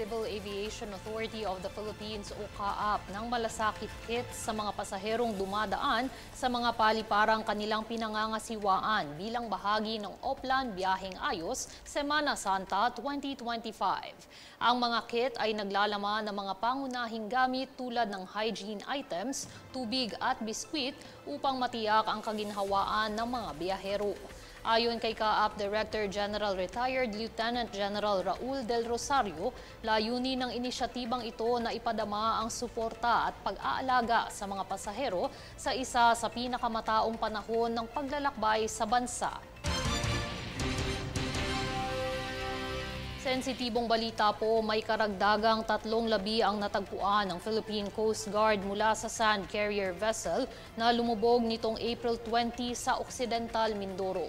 Civil Aviation Authority of the Philippines o CAAP ng malasakit hit sa mga pasaherong dumadaan sa mga paliparang kanilang pinangangasiwaan bilang bahagi ng Oplan Biyaheng Ayos Semana Santa 2025. Ang mga kit ay naglalaman ng mga pangunahing gamit tulad ng hygiene items, tubig at biskwit upang matiyak ang kaginhawaan ng mga biyahero. Ayon kay CAAP Director General Retired Lieutenant General Raul Del Rosario, layunin ng inisyatibang ito na ipadama ang suporta at pag-aalaga sa mga pasahero sa isa sa pinakamataong panahon ng paglalakbay sa bansa. Sensitibong balita po, may karagdagang 3 labi ang natagpuan ng Philippine Coast Guard mula sa sand carrier vessel na lumubog nitong April 20 sa Occidental Mindoro.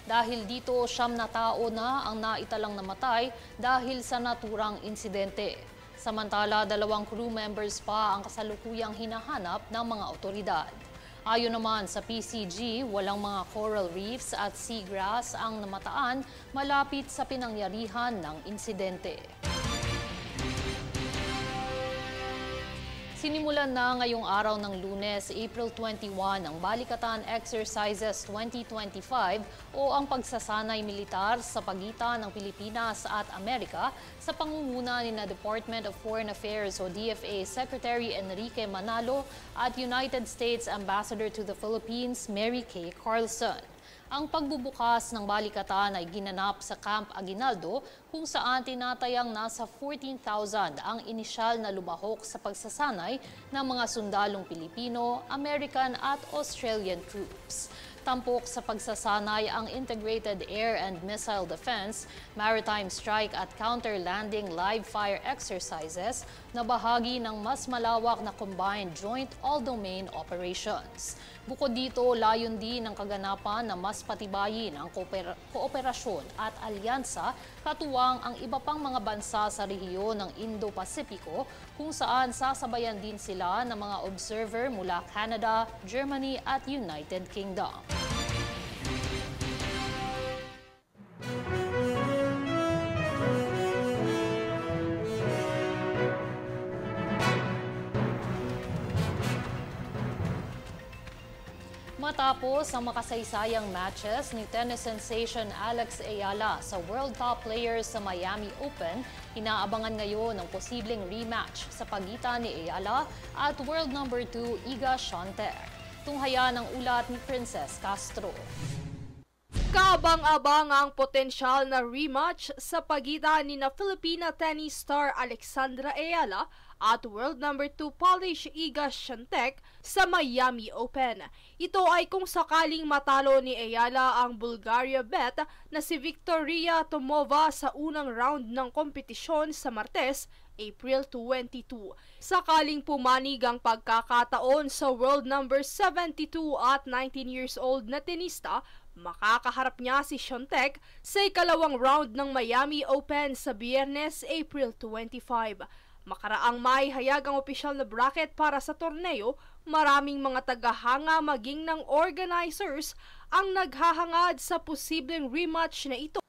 Dahil dito, 9 na tao na ang naitalang namatay dahil sa naturang insidente. Samantala, 2 crew members pa ang kasalukuyang hinahanap ng mga otoridad. Ayon naman sa PCG, walang mga coral reefs at seagrass ang namataan malapit sa pinangyarihan ng insidente. Sinimulan na ngayong araw ng Lunes, April 21, ang Balikatan Exercises 2025 o ang pagsasanay militar sa pagitan ng Pilipinas at Amerika sa pangunguna ni Department of Foreign Affairs o DFA Secretary Enrique Manalo at United States Ambassador to the Philippines Mary Kay Carlson. Ang pagbubukas ng balikatan ay ginanap sa Camp Aguinaldo kung saan tinatayang nasa 14,000 ang inisyal na lumahok sa pagsasanay ng mga sundalong Pilipino, American at Australian troops. Tampok sa pagsasanay ang Integrated Air and Missile Defense, Maritime Strike at Counter-Landing Live Fire Exercises na bahagi ng mas malawak na Combined Joint All-Domain Operations. Bukod dito, layon din ang kaganapan na mas patibayin ang kooperasyon at alyansa katuwang ang iba pang mga bansa sa rehiyon ng Indo-Pasipiko kung saan sasabayan din sila ng mga observer mula Canada, Germany at United Kingdom. Matapos ang makasaysayang matches ni tennis sensation Alex Ayala sa World Cup Players sa Miami Open, inaabangan ngayon ang posibleng rematch sa pagitan ni Ayala at world number 2 Iga Swiatek. Tunghaya ng ulat ni Princess Castro. Kaabang-abang ang potensyal na rematch sa pagitan ni Filipina tennis star Alexandra Ayala at world number 2 Polish Iga Swiatek sa Miami Open. Ito ay kung sakaling matalo ni Ayala ang Bulgaria bet na si Victoria Tomova sa unang round ng kompetisyon sa Martes, April 22. Sakaling pumanig ang pagkakataon sa world number 72 at 19 years old na tenista, makakaharap niya si Swiatek sa ikalawang round ng Miami Open sa Biyernes, April 25. Makaraang may hayag ang opisyal na bracket para sa torneo, maraming mga tagahanga maging ng organizers ang naghahangad sa posibleng rematch na ito.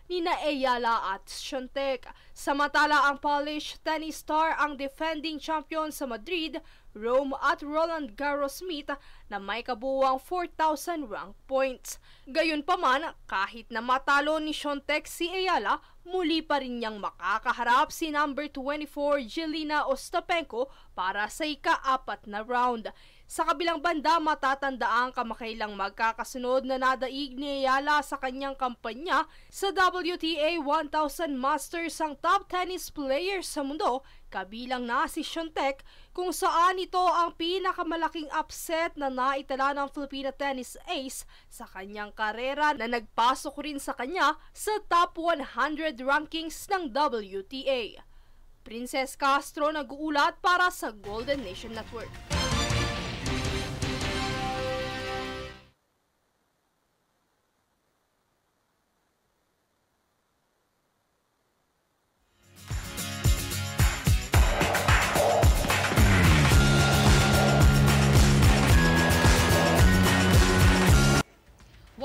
Nina Ayala at Swiatek. Samantala ang Polish tennis star ang defending champion sa Madrid, Rome at Roland Garros meet na may kabuuang 4,000 rank points. Gayunpaman, kahit na matalo ni Swiatek si Ayala, muli pa rin niyang makakaharap si number 24 Jelena Ostapenko para sa ika-4 na round. Sa kabilang banda, matatandaan kamakailang magkakasunod na nadaig ni Ayala sa kanyang kampanya sa WTA 1000 Masters ang top tennis player sa mundo, kabilang na si Swiatek, kung saan ito ang pinakamalaking upset na naitala ng Filipina tennis ace sa kanyang karera na nagpasok rin sa kanya sa top 100 rankings ng WTA. Princess Castro nag-uulat para sa Golden Nation Network.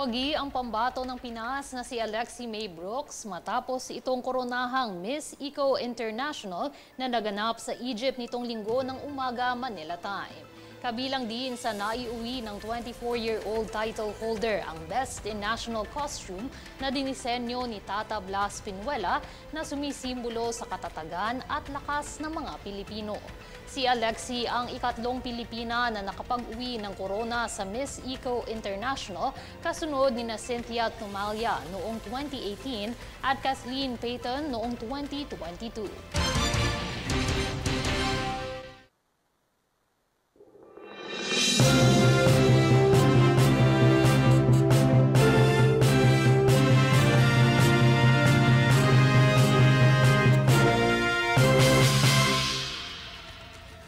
Wagi ang pambato ng Pinas na si Alexi May Brooks matapos itong koronahang Miss Eco International na naganap sa Egypt nitong Linggo ng umaga Manila time. Kabilang din sa naiuwi ng 24-year-old title holder ang Best in National Costume na dinisenyo ni Tata Blas Pinuela na sumisimbolo sa katatagan at lakas ng mga Pilipino. Si Alexi ang ikatlong Pilipina na nakapag-uwi ng corona sa Miss Eco International kasunod ni na Cynthia Tumalia noong 2018 at Kathleen Payton noong 2022.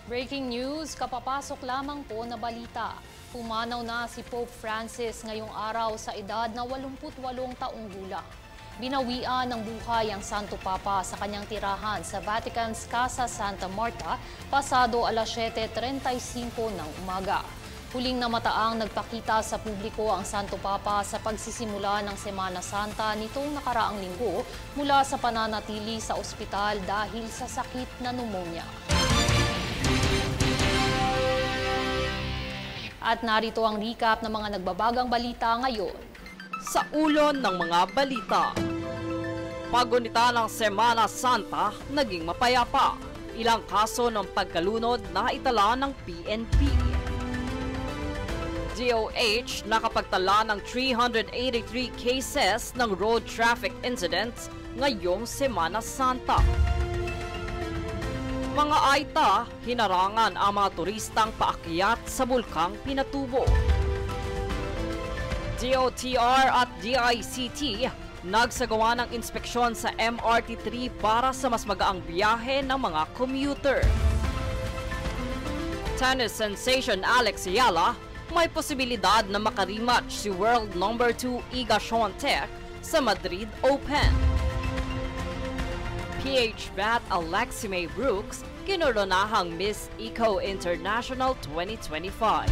Breaking news, kapapasok lamang po na balita. Pumanaw na si Pope Francis ngayong araw sa edad na 88 taong gulang. Binawian ng buhay ang Santo Papa sa kanyang tirahan sa Vatican's Casa Santa Marta pasado alas 7:35 ng umaga. Huling namataang nagpakita sa publiko ang Santo Papa sa pagsisimula ng Semana Santa nitong nakaraang linggo mula sa pananatili sa ospital dahil sa sakit na pneumonia. At narito ang recap ng mga nagbabagang balita ngayon. Sa ulo ng mga balita. Pagunita ng Semana Santa, naging mapayapa. Ilang kaso ng pagkalunod na itala ng PNP. DOH nakapagtala ng 383 cases ng road traffic incidents ngayong Semana Santa. Mga AITA, hinarangan ang mga turistang paakyat sa bulkang Pinatubo. DOTR at DICT nagsagawa ng inspeksyon sa MRT3 para sa mas magaang biyahe ng mga commuter. Tennis sensation Alex Ayala may posibilidad na makarematch si World No. 2 Iga Swiatek sa Madrid Open. PH bat Alexi May Brooks kinoronahang Miss Eco International 2025.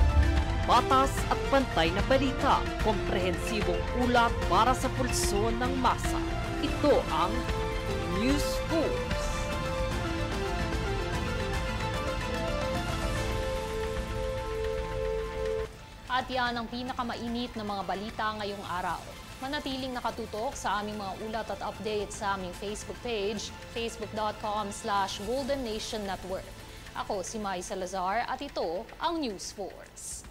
Batas at pantay na balita, komprehensibong ulat para sa pulso ng masa. Ito ang News Force. At yan ang pinakamainit na mga balita ngayong araw. Manatiling nakatutok sa aming mga ulat at updates sa aming Facebook page, facebook.com/Golden Nation Network. Ako si Mai Salazar at ito ang News Force.